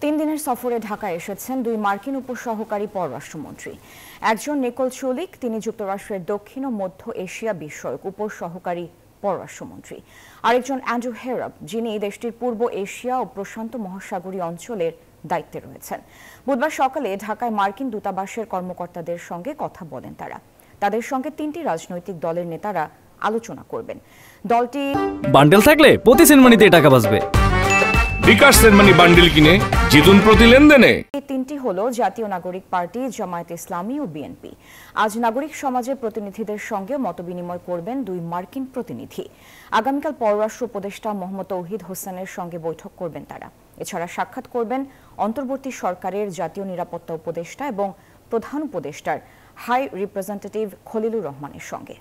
তিন দিনের সফরে ঢাকায় এসেছেন দুই মার্কিন উপসহকারী পররাষ্ট্রমন্ত্রী। একজন নিকোল চুলিক, তিনি যুক্তরাষ্ট্রের দক্ষিণ ও মধ্য এশিয়া বিষয়ক উপসহকারী পররাষ্ট্রমন্ত্রী। আরেকজন অ্যান্ড্রু হেরাব, যিনি দেশটির পূর্ব এশিয়া ও প্রশান্ত মহাসাগরীয় অঞ্চলের দায়িত্বে রয়েছেন। বুধবার সকালে ঢাকায় মার্কিন দূতাবাসের কর্মকর্তাদের সঙ্গে কথা বলেন তারা। তাদের সঙ্গে তিনটি রাজনৈতিক দলের নেতারা আলোচনা করবেন। দলটি বান্ডেল থাকলে প্রতি সেনমানিতে টাকা বাঁচবে। বিকাশ সেনমানি বান্ডেল কিনে জিতুন প্রতি লেনদেনে। এই তিনটি হলো জাতীয় নাগরিক পার্টি, জামায়াতে ইসলামী ও বিএনপি। আজ নাগরিক সমাজের প্রতিনিধিদের সঙ্গে মতবিনিময় করবেন দুই মার্কিন প্রতিনিধি। আগামীকাল পররাষ্ট্র উপদেষ্টা মোহাম্মদ তৌহিদ হোসেনের সঙ্গে বৈঠক করবেন তারা। এছাড়া সাক্ষাৎ করবেন অন্তর্বর্তী সরকারের জাতীয় নিরাপত্তা উপদেষ্টা এবং প্রধান উপদেষ্টার হাই রিপ্রেজেন্টেটিভ খলিলুর রহমানের সঙ্গে।